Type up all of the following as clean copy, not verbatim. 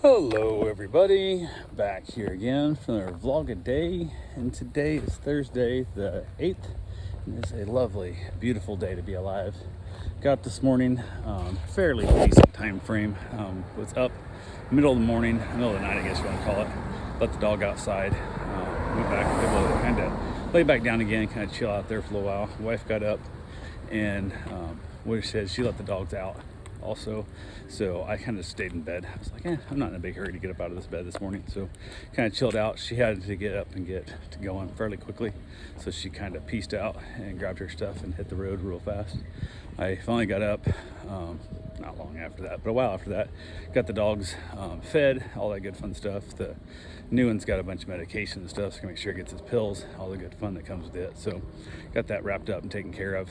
Hello everybody, back here again for another vlog a day, and today is Thursday the 8th, and it's a lovely, beautiful day to be alive. Got up this morning, fairly decent time frame, was up middle of the morning, middle of the night I guess you want to call it, let the dog outside, went back, able to kind of lay back down again, kind of chill out there for a little while. Wife got up and what she said, she let the dogs out also, so I kind of stayed in bed. I was like, I'm not in a big hurry to get up out of this bed this morning, so kind of chilled out. She had to get up and get to going fairly quickly, so she kind of pieced out and grabbed her stuff and hit the road real fast. I finally got up, not long after that, but a while after that, got the dogs fed, all that good fun stuff. The new one's got a bunch of medication and stuff, so I can make sure it gets its pills, all the good fun that comes with it. So got that wrapped up and taken care of.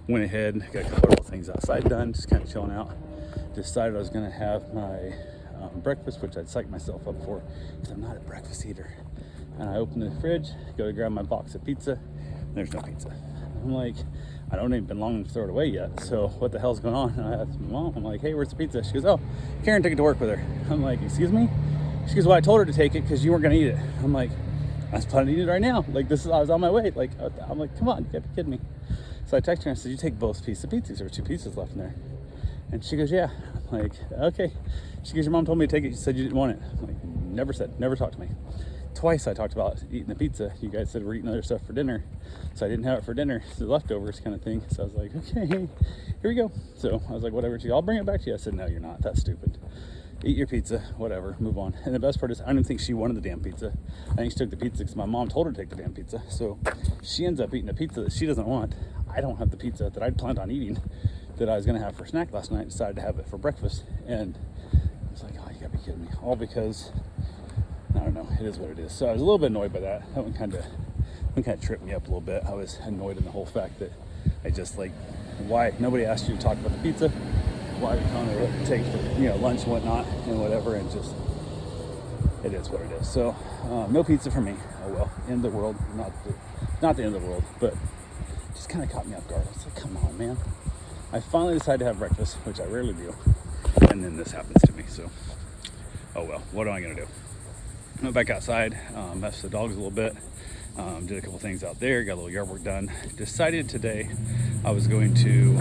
Went ahead, got a couple of things outside done, just kind of chilling out. Decided I was gonna have my breakfast, which I'd psyched myself up for because I'm not a breakfast eater. And I opened the fridge, go to grab my box of pizza, and there's no pizza. I'm like, I don't even been long enough to throw it away yet, so what the hell's going on? And I asked my mom, I'm like, hey, where's the pizza? She goes, oh, Karen took it to work with her. I'm like, excuse me? She goes, well, I told her to take it because you weren't gonna eat it. I'm like, I was planning to eat it right now. Like, I was on my way. Like, I'm like, come on, you gotta be kidding me. So I texted her and I said, you take both pieces of pizzas, there were 2 pieces left in there. And she goes, yeah. I'm like, okay. She goes, your mom told me to take it, she said you didn't want it. I'm like, never talked to me. Twice I talked about eating the pizza. You guys said we're eating other stuff for dinner, so I didn't have it for dinner. It's the leftovers kind of thing. So I was like, okay, here we go. So I was like, whatever. I'll bring it back to you. I said, no, you're not. That's stupid. Eat your pizza, whatever, move on. And the best part is I don't think she wanted the damn pizza. I think she took the pizza because my mom told her to take the damn pizza. So she ends up eating a pizza that she doesn't want. I don't have the pizza that I'd planned on eating that I was gonna have for snack last night. Decided to have it for breakfast. And I was like, oh, you gotta be kidding me. All because, I don't know, it is what it is. So I was a little bit annoyed by that. That one kind of tripped me up a little bit. I was annoyed in the whole fact that I just like, why nobody asked you to talk about the pizza? Why are you telling her what to take for lunch and whatnot and whatever, and just it is what it is. So no pizza for me. Oh well, end of the world. Not the end of the world, but just kind of caught me off guard. I was like, come on, man. I finally decided to have breakfast, which I rarely do, and then this happens to me. So oh well, what am I gonna do? Went back outside, messed with the dogs a little bit, did a couple things out there, got a little yard work done. Decided today I was going to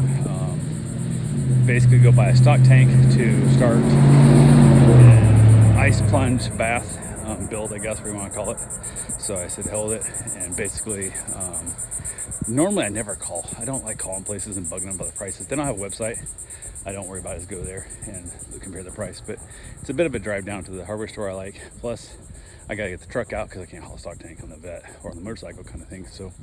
basically go buy a stock tank to start an ice plunge bath build, I guess we want to call it. So I said hell with it, and basically normally I never call. I don't like calling places and bugging them about the prices. They don't have a website. I don't worry about it. Just go there and compare the price, but it's a bit of a drive down to the hardware store I like. Plus I gotta get the truck out because I can't haul a stock tank on the vet or on the motorcycle kind of thing. So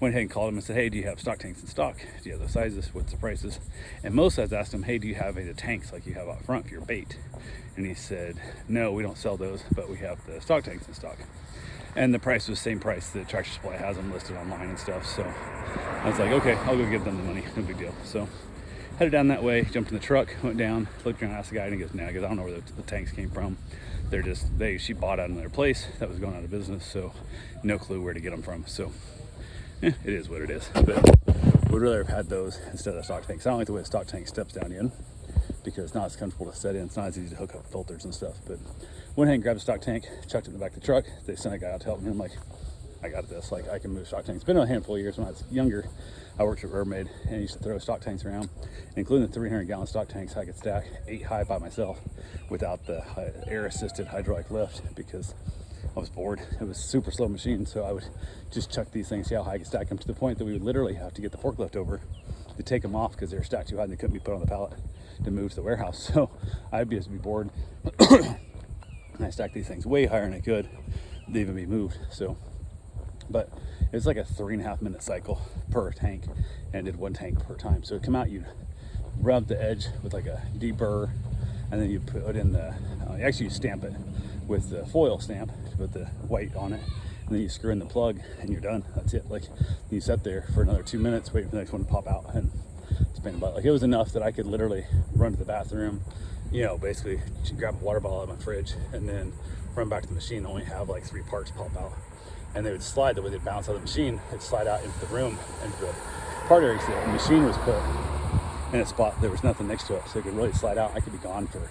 went ahead and called him and said, hey, do you have stock tanks in stock? Do you have the sizes? What's the prices? And most I asked him, hey, do you have any of the tanks like you have out front for your bait? And he said, no, we don't sell those, but we have the stock tanks in stock. And the price was the same price that Tractor Supply has them listed online and stuff. So I was like, okay, I'll go give them the money, no big deal. So headed down that way, jumped in the truck, went down, looked around, asked the guy, and he goes, nah, I don't know where the tanks came from. She bought out another place that was going out of business, so no clue where to get them from. So it is what it is. But would rather have had those instead of stock tanks. I don't like the way the stock tank steps down in because it's not as comfortable to set in. It's not as easy to hook up filters and stuff. But went ahead and grabbed the stock tank, chucked it in the back of the truck. They sent a guy out to help me. I'm like, I got this. Like, I can move stock tanks. It's been a handful of years. When I was younger, I worked at Rubbermaid and I used to throw stock tanks around, including the 300-gallon stock tanks. I could stack 8 high by myself without the air-assisted hydraulic lift because I was bored. It was a super slow machine, so I would just chuck these things, see how high I could stack them, to the point that we would literally have to get the forklift over to take them off because they were stacked too high and they couldn't be put on the pallet to move to the warehouse. So I'd just be bored. And I stacked these things way higher than I could to even be moved. So, but it's like a 3.5 minute cycle per tank, and did 1 tank per time. So it'd come out, you'd rub the edge with like a deburr, and then you put in the actually you stamp it with the foil stamp to put the white on it, and then you screw in the plug and you're done. That's it. Like, you sit there for another 2 minutes waiting for the next one to pop out and spin about. Like, it was enough that I could literally run to the bathroom, basically grab a water bottle out of my fridge and then run back to the machine, only have like 3 parts pop out, and they would slide the way they'd bounce out of the machine. It'd slide out into the room, into the part area. So the machine was put in a spot there was nothing next to it, so it could really slide out. I could be gone for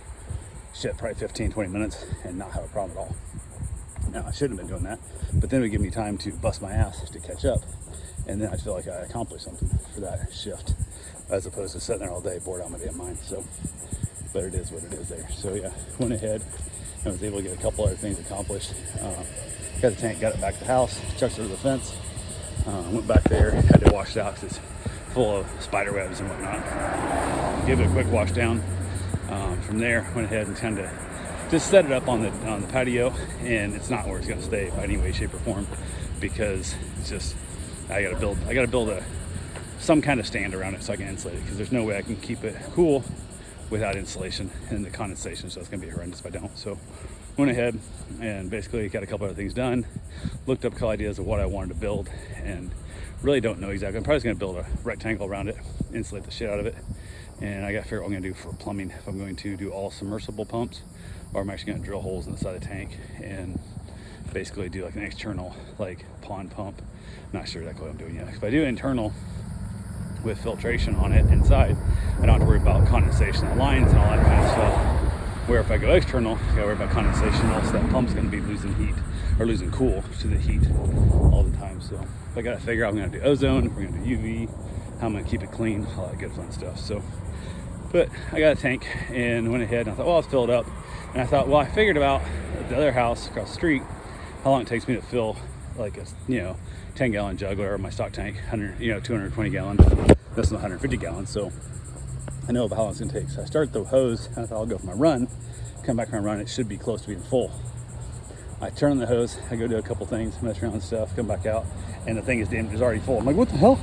shit, probably 15, 20 minutes and not have a problem at all. Now, I shouldn't have been doing that, but then it would give me time to bust my ass to catch up. And then I feel like I accomplished something for that shift, as opposed to sitting there all day bored out of my damn mind. So, but it is what it is there. So yeah, went ahead and was able to get a couple other things accomplished. Got the tank, got it back to the house, chucked it over the fence, went back there, had to wash it out because it's full of spider webs and whatnot. Gave it a quick wash down. From there, went ahead and kind of just set it up on the patio, and it's not where it's going to stay by any way, shape, or form, because it's just I got to build some kind of stand around it so I can insulate it, because there's no way I can keep it cool without insulation and the condensation, so it's going to be horrendous if I don't. So went ahead and basically got a couple other things done, looked up a couple ideas of what I wanted to build, and really don't know exactly. I'm probably going to build a rectangle around it, insulate the shit out of it, and I got to figure out what I'm going to do for plumbing, if I'm going to do all submersible pumps, or I'm actually going to drill holes in the side of the tank and basically do like an external like pond pump. Not sure exactly what I'm doing yet. If I do internal with filtration on it inside, I don't have to worry about condensation of lines and all that kind of stuff. Where if I go external, I gotta worry about condensation. Also, that pump's gonna be losing heat or losing cool to the heat all the time. So I gotta figure out I'm gonna do ozone, we're gonna do UV, how I'm gonna keep it clean, all that good fun stuff. So, but I got a tank and went ahead and I thought, well, I'll fill it up. And I thought, well, I figured about at the other house across the street how long it takes me to fill like a 10-gallon jug, or my stock tank, 220 gallon. This is 150 gallons, so I know about how long it's gonna take. So I start the hose, and I thought I'll go for my run, come back from my run, it should be close to being full. I turn on the hose, I go do a couple things, mess around with stuff, come back out, and the thing is already full. I'm like, what the hell?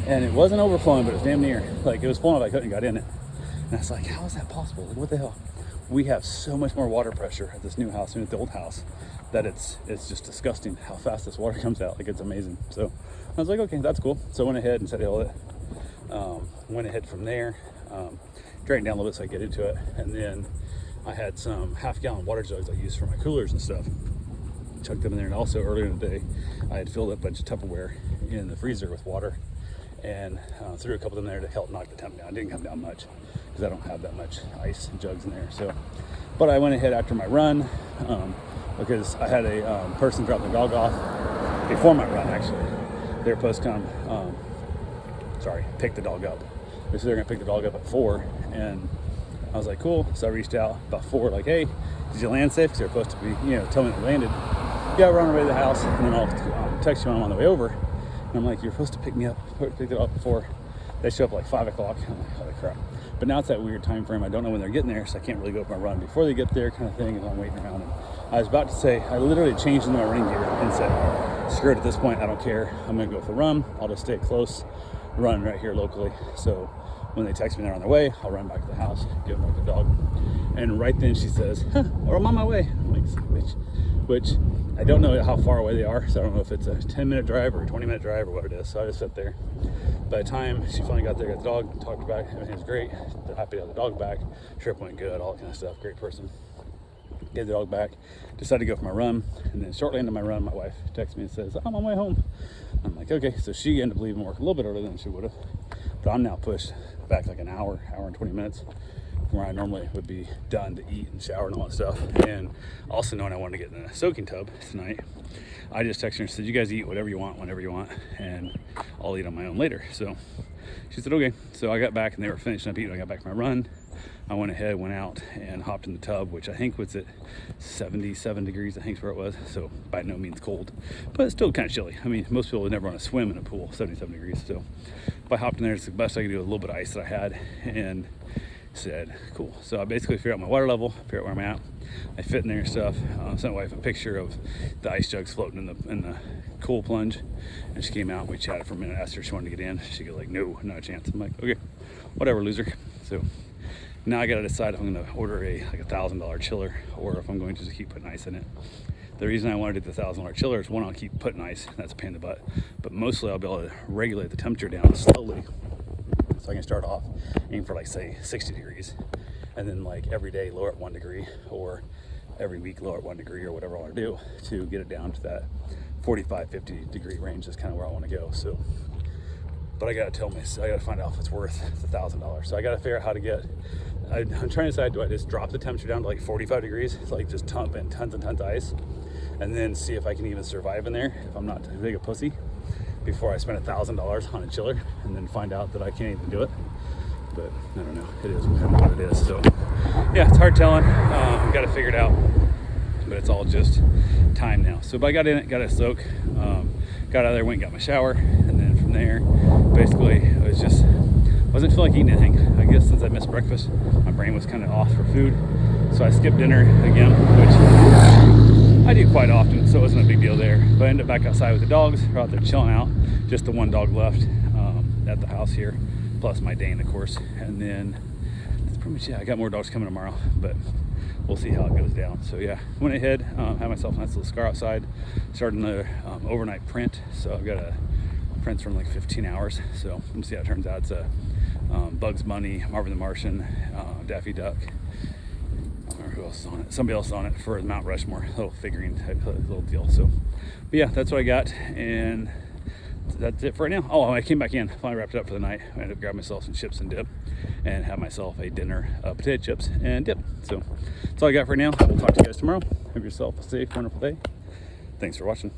And it wasn't overflowing, but it was damn near. Like, it was full enough I couldn't got in it. And I was like, how is that possible? Like, what the hell? We have so much more water pressure at this new house than at the old house that it's just disgusting how fast this water comes out. Like, it's amazing. So I was like, okay, that's cool. So I went ahead and set it. Went ahead from there, drained down a little bit so I could get into it, and then I had some half-gallon water jugs I used for my coolers and stuff. Chucked them in there, and also earlier in the day I had filled up a bunch of Tupperware in the freezer with water, and threw a couple of them there to help knock the temp down. It didn't come down much because I don't have that much ice jugs in there. So, but I went ahead after my run because I had a person drop the dog off before my run. Actually, they were supposed to come. Pick the dog up. They said they're gonna pick the dog up at 4, and I was like, cool. So I reached out about 4, like, hey, did you land safe? Because they're supposed to be, tell me they landed. Yeah, we're on our way to the house, and then I'll text you when I'm on the way over. And I'm like, you're supposed to pick me up, pick it up before. They show up like 5 o'clock. I'm like, holy crap. But now it's that weird time frame. I don't know when they're getting there, so I can't really go for my run before they get there, kind of thing, and I'm waiting around. And I was about to say, I literally changed into my running gear and said, screw it, at this point, I don't care. I'm gonna go for a run. I'll just stay close, run right here locally. So when they text me they're on their way, I'll run back to the house, give them the dog. And right then she says, or I'm on my way. I'm like, which I don't know how far away they are, so I don't know if it's a 10-minute drive or a 20-minute drive or what it is. So I just sat there. By the time she finally got there, got the dog, talked back, everything was great. They're happy to have the dog back. Trip went good, all that kind of stuff. Great person. Get the dog back, decided to go for my run, and then shortly into my run, my wife texts me and says, I'm on my way home. I'm like, okay, so she ended up leaving work a little bit earlier than she would have, but I'm now pushed back like an hour and 20 minutes from where I normally would be done to eat and shower and all that stuff. And also knowing I wanted to get in a soaking tub tonight, I just texted her and said, you guys eat whatever you want, whenever you want, and I'll eat on my own later. So she said, okay. So I got back and they were finishing up eating. I got back from my run. I went ahead, went out and hopped in the tub, which I think was at 77 degrees, I think is where it was. So by no means cold, but it's still kind of chilly. I mean, most people would never want to swim in a pool, 77 degrees. So if I hopped in there, it's the best I could do with a little bit of ice that I had, and said, cool. So I basically figured out my water level, figured out where I'm at. I fit in there and stuff. Sent my wife a picture of the ice jugs floating in the cool plunge, and she came out. We chatted for a minute, asked her if she wanted to get in. She got like, no, not a chance. I'm like, okay, whatever, loser. So now I got to decide if I'm going to order a $1,000 chiller or if I'm going to just keep putting ice in it. The reason I wanted to do the $1,000 chiller is, one, I'll keep putting ice, that's a pain in the butt, but mostly I'll be able to regulate the temperature down slowly. So I can start off, aim for like say 60 degrees, and then like every day lower it 1 degree, or every week lower it 1 degree, or whatever I want to do to get it down to that 45, 50 degree range is kind of where I want to go. So, but I got to find out if it's worth the $1,000. So I got to figure out how to get I'm trying to decide, do I just drop the temperature down to like 45 degrees, like just dump in tons and tons of ice, and then see if I can even survive in there if I'm not too big a pussy, before I spend $1,000 on a chiller and then find out that I can't even do it. But I don't know, it is kind of what it is. So yeah, it's hard telling. We've got to figure it out, but it's all just time now. So but I got in it, got a soak, got out of there, went and got my shower, and then from there, basically, I was just, wasn't feeling like eating anything. I guess since I missed breakfast, my brain was kind of off for food. So I skipped dinner again, which I do quite often, so it wasn't a big deal there. But I ended up back outside with the dogs. We're out there chilling out. Just the one dog left at the house here, plus my Dane, of course. And then that's pretty much it. I got more dogs coming tomorrow, but we'll see how it goes down. So yeah, went ahead, had myself a nice little scar outside, started the overnight print. So I've got a print from like 15 hours. So we'll see how it turns out. It's a Bugs Bunny, Marvin the Martian, Daffy Duck. I don't remember who else is on it. Somebody else on it for Mount Rushmore, little figurine type little deal. So, but yeah, that's what I got, and that's it for right now. Oh, I came back in, finally wrapped it up for the night. I ended up grabbing myself some chips and dip, and have myself a dinner, potato chips and dip. So that's all I got for now. We'll talk to you guys tomorrow. Have yourself a safe, wonderful day. Thanks for watching.